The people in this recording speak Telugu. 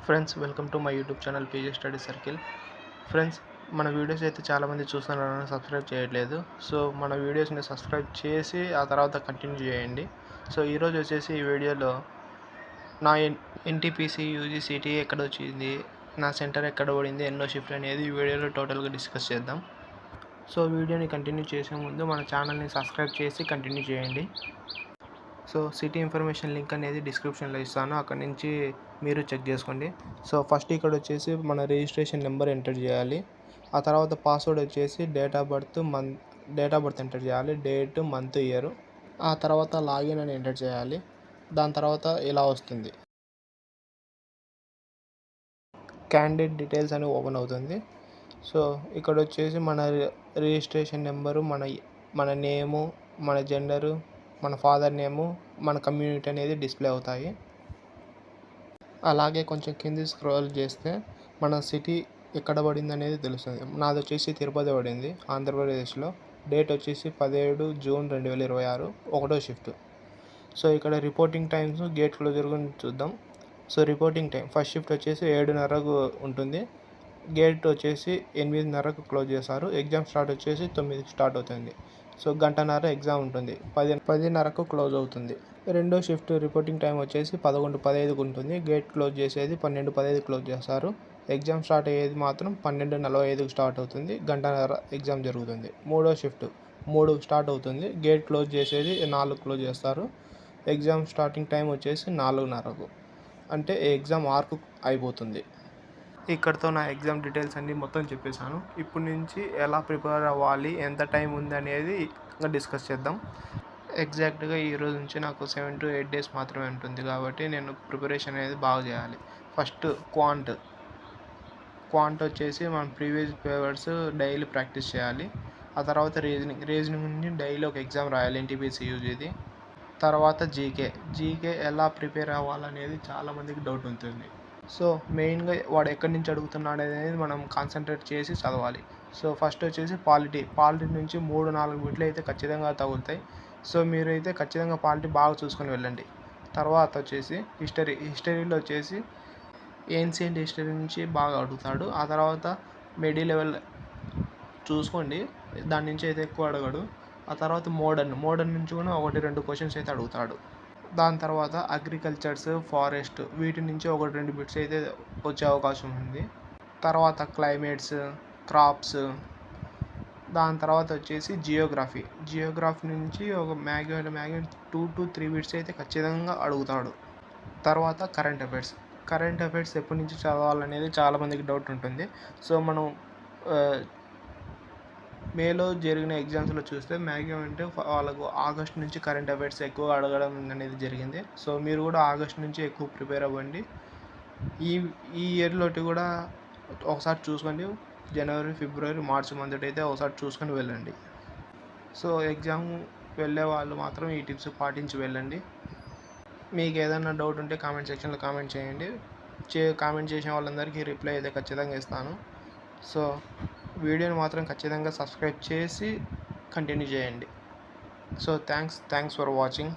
Friends, welcome to my YouTube channel PG study circle. Friends, మన వీడియోస్ అయితే చాలామంది చూస్తున్నారని సబ్స్క్రైబ్ చేయట్లేదు. సో మన వీడియోస్ని సబ్స్క్రైబ్ చేసి ఆ తర్వాత కంటిన్యూ చేయండి. సో ఈరోజు వచ్చేసి ఈ వీడియోలో నా ఎన్టీపీసీ యూజీ సిటీ ఎక్కడ వచ్చింది, నా సెంటర్ ఎక్కడ పడింది, ఎన్నో షిఫ్ట్ అనేది ఈ వీడియోలో టోటల్గా డిస్కస్ చేద్దాం. సో వీడియోని కంటిన్యూ చేసే ముందు మన ఛానల్ని సబ్స్క్రైబ్ చేసి కంటిన్యూ చేయండి. సో సిటీ ఇన్ఫర్మేషన్ లింక్ అనేది డిస్క్రిప్షన్లో ఇస్తాను, అక్కడ నుంచి మీరు చెక్ చేసుకోండి. సో ఫస్ట్ ఇక్కడ వచ్చేసి మన రిజిస్ట్రేషన్ నెంబర్ ఎంటర్ చేయాలి. ఆ తర్వాత పాస్వర్డ్ వచ్చేసి డేట్ ఆఫ్ బర్త్ ఎంటర్ చేయాలి, డేట్, మంత్, ఇయర్. ఆ తర్వాత లాగిన్ అని ఎంటర్ చేయాలి. దాని తర్వాత ఇలా వస్తుంది, క్యాండిడేట్ డీటెయిల్స్ అని ఓపెన్ అవుతుంది. సో ఇక్కడ వచ్చేసి మన రిజిస్ట్రేషన్ నెంబరు, మన నేము, మన జెండరు, మన ఫాదర్ నేము, మన కమ్యూనిటీ అనేది డిస్ప్లే అవుతాయి. అలాగే కొంచెం కింది స్క్రోల్ చేస్తే మన సిటీ ఎక్కడ పడింది అనేది తెలుస్తుంది. నాది వచ్చేసి తిరుపతి పడింది, ఆంధ్రప్రదేశ్లో. డేట్ వచ్చేసి 17 జూన్ 2026, 1వ షిఫ్ట్. సో ఇక్కడ రిపోర్టింగ్ టైమ్స్, గేట్ క్లోజర్ గురించి చూద్దాం. So reporting time first shift వచ్చేసి 7:30కు ఉంటుంది, గేట్ వచ్చేసి 8:30కు క్లోజ్ చేస్తారు. ఎగ్జామ్ స్టార్ట్ వచ్చేసి 9కి స్టార్ట్ అవుతుంది. సో గంటన్నర ఎగ్జామ్ ఉంటుంది, 10:30కు క్లోజ్ అవుతుంది. రెండో షిఫ్ట్ రిపోర్టింగ్ టైం వచ్చేసి 11:15కు ఉంటుంది, గేట్ క్లోజ్ చేసేది 12:15కు క్లోజ్ చేస్తారు. ఎగ్జామ్ స్టార్ట్ అయ్యేది మాత్రం 12:45కు స్టార్ట్ అవుతుంది, గంటన్నర ఎగ్జామ్ జరుగుతుంది. మూడో షిఫ్ట్ 3కు స్టార్ట్ అవుతుంది, గేట్ క్లోజ్ చేసేది 4కు క్లోజ్ చేస్తారు. ఎగ్జామ్ స్టార్టింగ్ టైం వచ్చేసి 4:30కు, అంటే ఎగ్జామ్ 6కు అయిపోతుంది. ఇక్కడితో నా ఎగ్జామ్ డీటెయిల్స్ అన్నీ మొత్తం చెప్పేశాను. ఇప్పటి నుంచి ఎలా ప్రిపేర్ అవ్వాలి, ఎంత టైం ఉంది అనేది డిస్కస్ చేద్దాం. ఎగ్జాక్ట్గా ఈ రోజు నుంచి నాకు 7 to 8 డేస్ మాత్రమే ఉంటుంది, కాబట్టి నేను ప్రిపరేషన్ అనేది బాగా చేయాలి. ఫస్ట్ క్వాంట్ వచ్చేసి మన ప్రీవియస్ పేపర్స్ డైలీ ప్రాక్టీస్ చేయాలి. ఆ తర్వాత రీజనింగ్ నుంచి డైలీ ఒక ఎగ్జామ్ రాయాలి, ఎన్టీపీసీ యూజీది. తర్వాత జీకే ఎలా ప్రిపేర్ అవ్వాలనేది చాలామందికి డౌట్ ఉంటుంది. సో మెయిన్గా వాడు ఎక్కడి నుంచి అడుగుతున్నాడు అనేది మనం కాన్సన్ట్రేట్ చేసి చదవాలి. సో ఫస్ట్ వచ్చేసి పాలిటీ నుంచి 3-4 బిట్లు అయితే ఖచ్చితంగా తగులుతాయి. సో మీరు అయితే ఖచ్చితంగా పాలిటీ బాగా చూసుకొని వెళ్ళండి. తర్వాత వచ్చేసి హిస్టరీలో వచ్చేసి ఏన్షియంట్ హిస్టరీ నుంచి బాగా అడుగుతాడు. ఆ తర్వాత మిడీ లెవెల్ చూసుకోండి, దాని నుంచి అయితే ఎక్కువ అడగడు. ఆ తర్వాత మోడర్న్ నుంచి కూడా 1-2 క్వశ్చన్స్ అయితే అడుగుతాడు. దాని తర్వాత అగ్రికల్చర్స్, ఫారెస్ట్, వీటి నుంచి 1-2 బిట్స్ అయితే వచ్చే అవకాశం ఉంది. తర్వాత క్లైమేట్స్, క్రాప్స్. దాని తర్వాత వచ్చేసి జియోగ్రఫీ నుంచి ఒక మ్యాక్సిమం 2 to 3 బిట్స్ అయితే ఖచ్చితంగా అడుగుతాడు. తర్వాత కరెంట్ అఫైర్స్ ఎప్పటి నుంచి చదవాలనేది చాలామందికి డౌట్ ఉంటుంది. సో మనం మేలో జరిగిన ఎగ్జామ్స్లో చూస్తే మ్యాక్సిమం అంటే వాళ్ళకు ఆగస్ట్ నుంచి కరెంట్ అఫైర్స్ ఎక్కువ అడగడం అనేది జరిగింది. సో మీరు కూడా ఆగస్ట్ నుంచి ఎక్కువ ప్రిపేర్ అవ్వండి. ఈ ఇయర్లోటి కూడా ఒకసారి చూసుకోండి, జనవరి, ఫిబ్రవరి, మార్చి మంత్ అయితే ఒకసారి చూసుకొని వెళ్ళండి. సో ఎగ్జామ్ వెళ్ళే వాళ్ళు మాత్రం ఈ టిప్స్ పాటించి వెళ్ళండి. మీకు ఏదైనా డౌట్ ఉంటే కామెంట్ సెక్షన్లో కామెంట్ చేయండి. కామెంట్ చేసిన వాళ్ళందరికీ రిప్లై అయితే ఖచ్చితంగా ఇస్తాను. సో వీడియోని మాత్రం ఖచ్చితంగా సబ్స్క్రైబ్ చేసి కంటిన్యూ చేయండి. So thanks for watching.